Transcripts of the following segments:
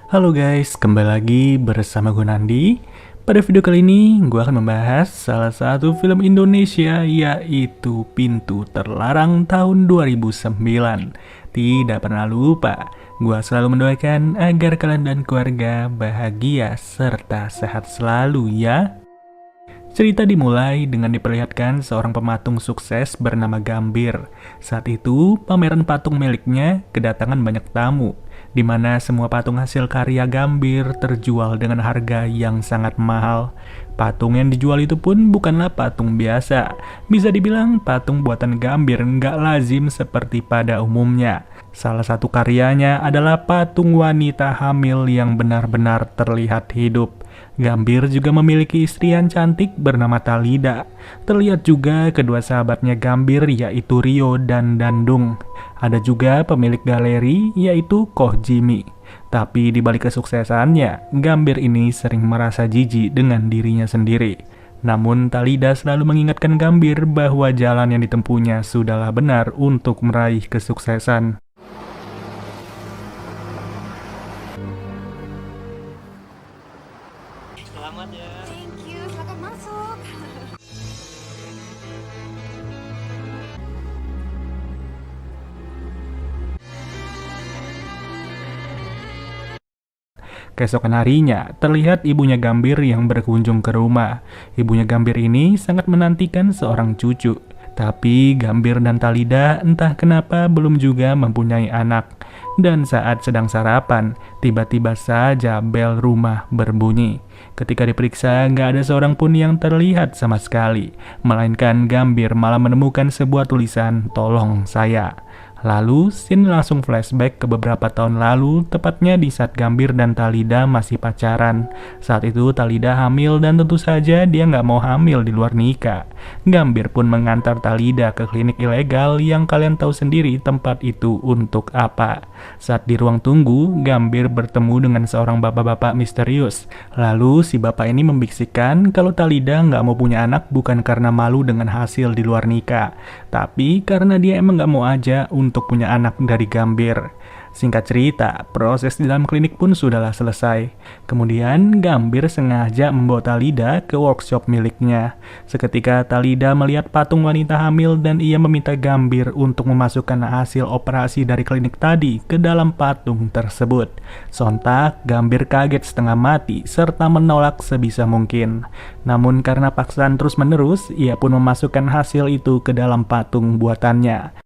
Halo guys, kembali lagi bersama gue Nandi. Pada video kali ini, gue akan membahas salah satu film Indonesia yaitu Pintu Terlarang tahun 2009. Tidak pernah lupa, gue selalu mendoakan agar kalian dan keluarga bahagia serta sehat selalu ya. Cerita dimulai dengan diperlihatkan seorang pematung sukses bernama Gambir. Saat itu, pameran patung miliknya kedatangan banyak tamu, di mana semua patung hasil karya Gambir terjual dengan harga yang sangat mahal. Patung yang dijual itu pun bukanlah patung biasa. Bisa dibilang patung buatan Gambir nggak lazim seperti pada umumnya. Salah satu karyanya adalah patung wanita hamil yang benar-benar terlihat hidup. Gambir juga memiliki istri yang cantik bernama Talida. Terlihat juga kedua sahabatnya Gambir yaitu Rio dan Dandung. Ada juga pemilik galeri yaitu Koh Jimmy. Tapi di balik kesuksesannya, Gambir ini sering merasa jijik dengan dirinya sendiri. Namun Talida selalu mengingatkan Gambir bahwa jalan yang ditempuhnya sudahlah benar untuk meraih kesuksesan. Selamat ya. Thank you, silakan masuk. Keesokan harinya, terlihat ibunya Gambir yang berkunjung ke rumah. Ibunya Gambir ini sangat menantikan seorang cucu. Tapi Gambir dan Talida entah kenapa belum juga mempunyai anak. Dan saat sedang sarapan, tiba-tiba saja bel rumah berbunyi. Ketika diperiksa, nggak ada seorang pun yang terlihat sama sekali. Melainkan Gambir malah menemukan sebuah tulisan, "Tolong saya." Lalu, scene langsung flashback ke beberapa tahun lalu, tepatnya di saat Gambir dan Talida masih pacaran. Saat itu Talida hamil dan tentu saja dia nggak mau hamil di luar nikah. Gambir pun mengantar Talida ke klinik ilegal yang kalian tahu sendiri tempat itu untuk apa. Saat di ruang tunggu, Gambir bertemu dengan seorang bapak-bapak misterius. Lalu si bapak ini membisikkan kalau Talida nggak mau punya anak bukan karena malu dengan hasil di luar nikah, tapi karena dia emang nggak mau aja untuk punya anak dari Gambir. Singkat cerita, proses di dalam klinik pun sudahlah selesai. Kemudian Gambir sengaja membawa Talida ke workshop miliknya. Seketika Talida melihat patung wanita hamil dan ia meminta Gambir untuk memasukkan hasil operasi dari klinik tadi ke dalam patung tersebut. Sontak, Gambir kaget setengah mati serta menolak sebisa mungkin. Namun karena paksaan terus-menerus, ia pun memasukkan hasil itu ke dalam patung buatannya.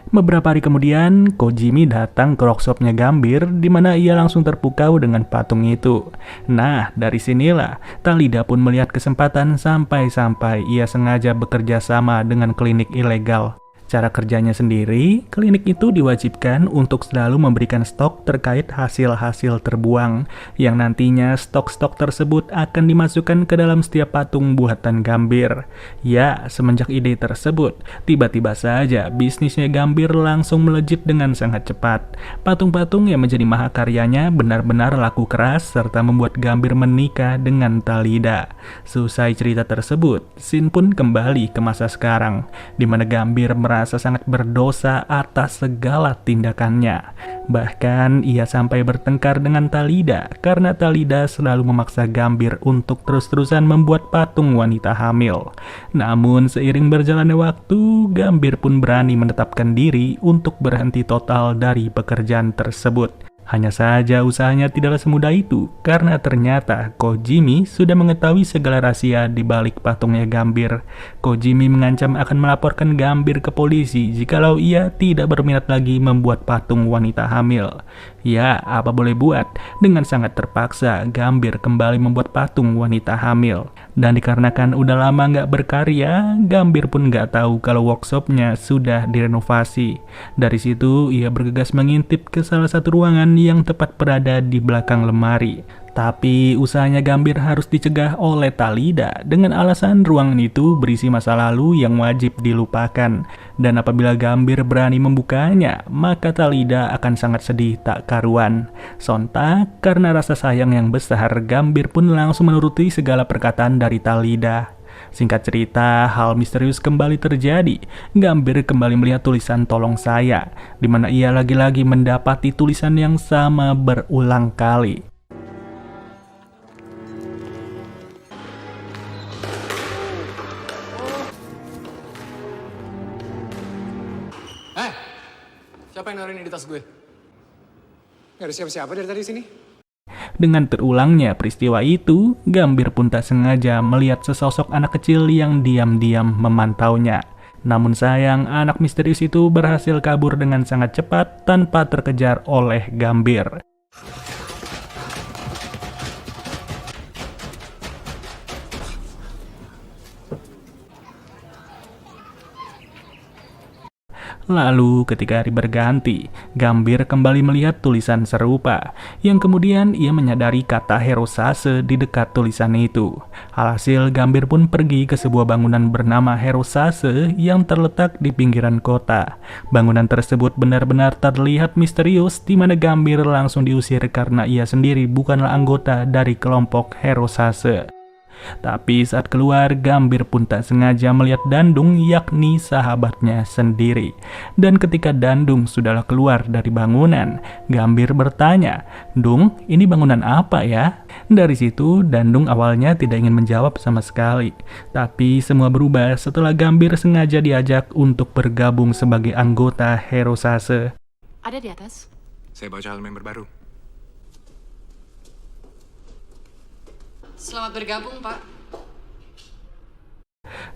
Beberapa hari kemudian, Koh Jimmy datang ke workshopnya Gambir, di mana ia langsung terpukau dengan patung itu. Nah, dari sinilah Talida pun melihat kesempatan sampai-sampai ia sengaja bekerja sama dengan klinik ilegal. Cara kerjanya sendiri, klinik itu diwajibkan untuk selalu memberikan stok terkait hasil-hasil terbuang, yang nantinya stok-stok tersebut akan dimasukkan ke dalam setiap patung buatan Gambir. Ya, semenjak ide tersebut, tiba-tiba saja bisnisnya Gambir langsung melejit dengan sangat cepat. Patung-patung yang menjadi mahakaryanya benar-benar laku keras serta membuat Gambir menikah dengan Talida. Selesai cerita tersebut, scene pun kembali ke masa sekarang, di mana Gambir merasa sangat berdosa atas segala tindakannya. Bahkan ia sampai bertengkar dengan Talida karena Talida selalu memaksa Gambir untuk terus-terusan membuat patung wanita hamil. Namun seiring berjalannya waktu, Gambir pun berani menetapkan diri untuk berhenti total dari pekerjaan tersebut. Hanya saja usahanya tidaklah semudah itu, karena ternyata Koh Jimmy sudah mengetahui segala rahasia di balik patungnya Gambir. Koh Jimmy mengancam akan melaporkan Gambir ke polisi jikalau ia tidak berminat lagi membuat patung wanita hamil. Ya, apa boleh buat, dengan sangat terpaksa Gambir kembali membuat patung wanita hamil. Dan dikarenakan udah lama nggak berkarya, Gambir pun nggak tahu kalau workshopnya sudah direnovasi. Dari situ ia bergegas mengintip ke salah satu ruangan yang tepat berada di belakang lemari. Tapi usahanya Gambir harus dicegah oleh Talida dengan alasan ruangan itu berisi masa lalu yang wajib dilupakan. Dan apabila Gambir berani membukanya, maka Talida akan sangat sedih tak karuan. Sontak, karena rasa sayang yang besar, Gambir pun langsung menuruti segala perkataan dari Talida. Singkat cerita, hal misterius kembali terjadi. Gambir kembali melihat tulisan "tolong saya", di mana ia lagi-lagi mendapati tulisan yang sama berulang kali. Siapa yang naruh ini di tas gue? Gak ada siapa-siapa dari tadi sini. Dengan terulangnya peristiwa itu, Gambir pun tak sengaja melihat sesosok anak kecil yang diam-diam memantaunya. Namun sayang, anak misterius itu berhasil kabur dengan sangat cepat tanpa terkejar oleh Gambir. Lalu ketika hari berganti, Gambir kembali melihat tulisan serupa, yang kemudian ia menyadari kata Herosase di dekat tulisan itu. Alhasil Gambir pun pergi ke sebuah bangunan bernama Herosase yang terletak di pinggiran kota. Bangunan tersebut benar-benar terlihat misterius, di mana Gambir langsung diusir karena ia sendiri bukanlah anggota dari kelompok Herosase. Tapi saat keluar, Gambir pun tak sengaja melihat Dandung, yakni sahabatnya sendiri. Dan ketika Dandung sudahlah keluar dari bangunan, Gambir bertanya, "Dung, ini bangunan apa ya?" Dari situ, Dandung awalnya tidak ingin menjawab sama sekali. Tapi semua berubah setelah Gambir sengaja diajak untuk bergabung sebagai anggota Herosase. Ada di atas. Saya baca hal member baru. Selamat bergabung, Pak.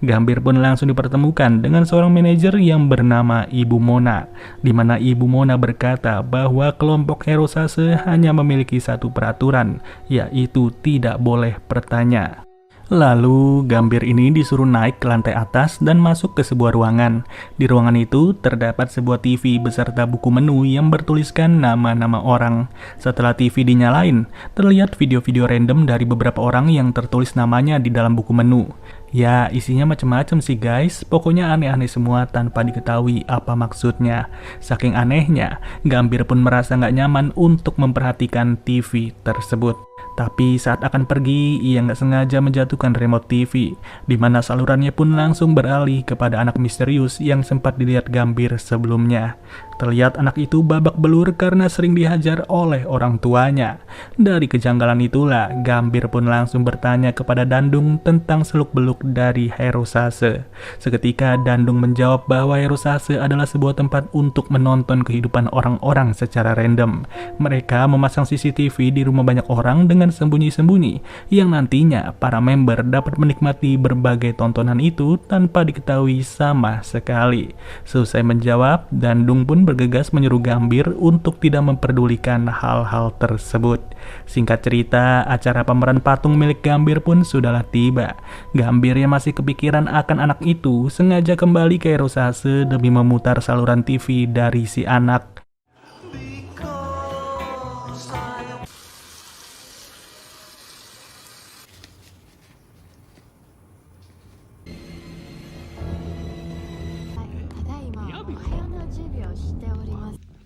Gambir pun langsung dipertemukan dengan seorang manajer yang bernama Ibu Mona, di mana Ibu Mona berkata bahwa kelompok Herosase hanya memiliki satu peraturan, yaitu tidak boleh bertanya. Lalu Gambir ini disuruh naik ke lantai atas dan masuk ke sebuah ruangan. Di ruangan itu terdapat sebuah TV beserta buku menu yang bertuliskan nama-nama orang. Setelah TV dinyalain, terlihat video-video random dari beberapa orang yang tertulis namanya di dalam buku menu. Ya, isinya macam-macam sih guys, pokoknya aneh-aneh semua tanpa diketahui apa maksudnya. Saking anehnya, Gambir pun merasa nggak nyaman untuk memperhatikan TV tersebut. Tapi saat akan pergi, ia nggak sengaja menjatuhkan remote TV, di mana salurannya pun langsung beralih kepada anak misterius yang sempat dilihat Gambir sebelumnya. Terlihat anak itu babak belur karena sering dihajar oleh orang tuanya. Dari kejanggalan itulah, Gambir pun langsung bertanya kepada Dandung tentang seluk-beluk dari Herosase. Seketika Dandung menjawab bahwa Herosase adalah sebuah tempat untuk menonton kehidupan orang-orang secara random. Mereka memasang CCTV di rumah banyak orang dengan sembunyi-sembunyi, yang nantinya para member dapat menikmati berbagai tontonan itu tanpa diketahui sama sekali. Selesai menjawab, Dandung pun bergegas menyuruh Gambir untuk tidak memperdulikan hal-hal tersebut. Singkat cerita, acara pameran patung milik Gambir pun sudahlah tiba. Gambir yang masih kepikiran akan anak itu sengaja kembali ke Herosase demi memutar saluran TV dari si anak.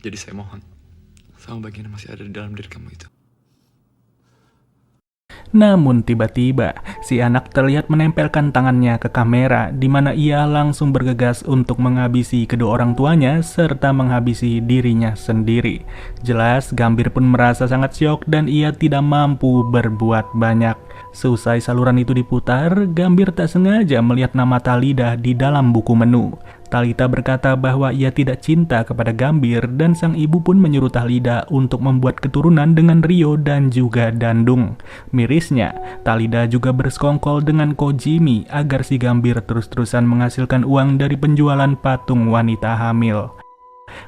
Jadi saya mohon, sama bagian yang masih ada di dalam diri kamu itu. Namun tiba-tiba, si anak terlihat menempelkan tangannya ke kamera, di mana ia langsung bergegas untuk menghabisi kedua orang tuanya serta menghabisi dirinya sendiri. Jelas, Gambir pun merasa sangat syok dan ia tidak mampu berbuat banyak. Seusai saluran itu diputar, Gambir tak sengaja melihat nama Talida di dalam buku menu. Talita berkata bahwa ia tidak cinta kepada Gambir dan sang ibu pun menyuruh Talida untuk membuat keturunan dengan Rio dan juga Dandung. Mirisnya, Talida juga bersekongkol dengan Kojimi agar si Gambir terus-terusan menghasilkan uang dari penjualan patung wanita hamil.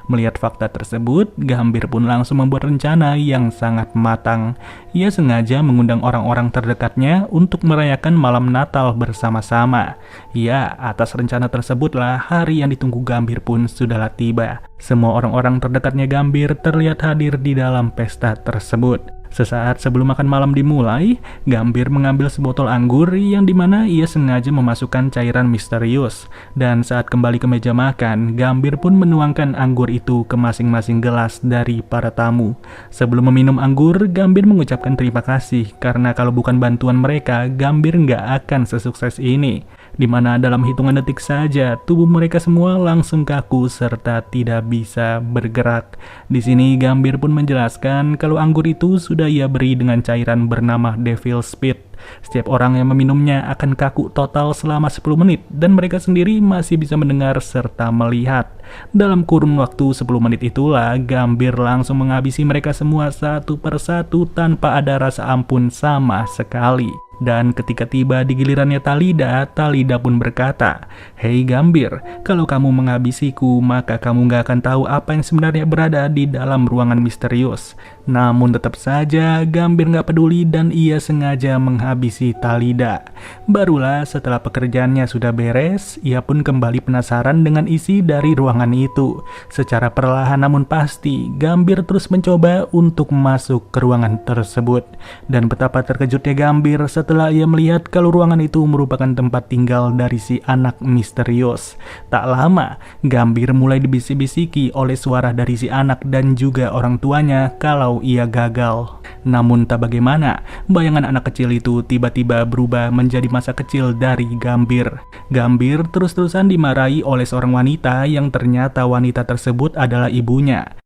Melihat fakta tersebut, Gambir pun langsung membuat rencana yang sangat matang. Ia sengaja mengundang orang-orang terdekatnya untuk merayakan malam Natal bersama-sama. Ya, atas rencana tersebutlah hari yang ditunggu Gambir pun sudahlah tiba. Semua orang-orang terdekatnya Gambir terlihat hadir di dalam pesta tersebut. Sesaat sebelum makan malam dimulai, Gambir mengambil sebotol anggur yang dimana ia sengaja memasukkan cairan misterius. Dan saat kembali ke meja makan, Gambir pun menuangkan anggur itu ke masing-masing gelas dari para tamu. Sebelum meminum anggur, Gambir mengucapkan terima kasih karena kalau bukan bantuan mereka, Gambir nggak akan sesukses ini. Dimana dalam hitungan detik saja, tubuh mereka semua langsung kaku serta tidak bisa bergerak. Di sini Gambir pun menjelaskan kalau anggur itu sudah ia beri dengan cairan bernama Devil Speed. Setiap orang yang meminumnya akan kaku total selama 10 menit dan mereka sendiri masih bisa mendengar serta melihat. Dalam kurun waktu 10 menit itulah Gambir langsung menghabisi mereka semua satu persatu tanpa ada rasa ampun sama sekali. Dan ketika tiba di gilirannya Talida pun berkata, "Hei Gambir, kalau kamu menghabisiku, maka kamu gak akan tahu apa yang sebenarnya berada di dalam ruangan misterius." Namun tetap saja Gambir gak peduli dan ia sengaja menghabisi Talida. Barulah setelah pekerjaannya sudah beres, ia pun kembali penasaran dengan isi dari ruangan itu. Secara perlahan namun pasti, Gambir terus mencoba untuk masuk ke ruangan tersebut. Dan betapa terkejutnya Gambir setelah ia melihat kalau ruangan itu merupakan tempat tinggal dari si anak misterius. Tak lama, Gambir mulai dibisik-bisiki oleh suara dari si anak dan juga orang tuanya kalau ia gagal. Namun tak bagaimana, bayangan anak kecil itu tiba-tiba berubah menjadi masa kecil dari Gambir. Gambir terus-terusan dimarahi oleh seorang wanita yang ternyata wanita tersebut adalah ibunya.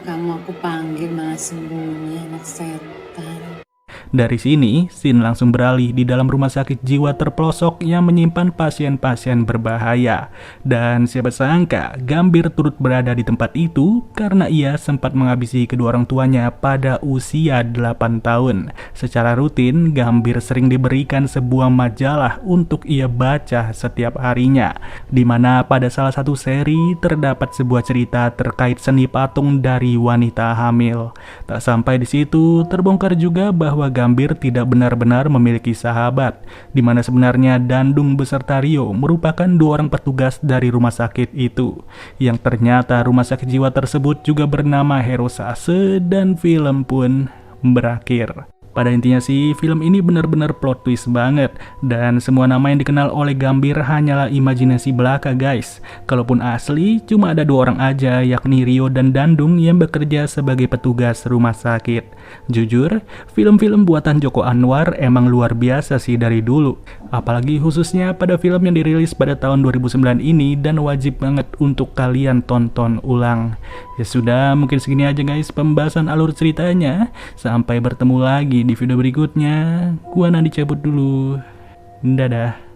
Kamu aku panggil malah sembunyi, anak setan. Dari sini, scene langsung beralih di dalam rumah sakit jiwa terpelosok yang menyimpan pasien-pasien berbahaya. Dan siapa sangka, Gambir turut berada di tempat itu karena ia sempat menghabisi kedua orang tuanya pada usia 8 tahun. Secara rutin, Gambir sering diberikan sebuah majalah untuk ia baca setiap harinya, di mana pada salah satu seri terdapat sebuah cerita terkait seni patung dari wanita hamil. Tak sampai di situ, terbongkar juga bahwa Gambir tidak benar-benar memiliki sahabat, di mana sebenarnya Dandung beserta Rio merupakan dua orang petugas dari rumah sakit itu. Yang ternyata rumah sakit jiwa tersebut juga bernama Herosase dan film pun berakhir. Pada intinya sih, film ini benar-benar plot twist banget. Dan semua nama yang dikenal oleh Gambir hanyalah imajinasi belaka guys. Kalaupun asli, cuma ada dua orang aja, yakni Rio dan Dandung yang bekerja sebagai petugas rumah sakit. Jujur, film-film buatan Joko Anwar emang luar biasa sih dari dulu. Apalagi khususnya pada film yang dirilis pada tahun 2009 ini dan wajib banget untuk kalian tonton ulang. Ya sudah, mungkin segini aja guys pembahasan alur ceritanya. Sampai bertemu lagi di video berikutnya. Gua Nandi cabut dulu. Dadah.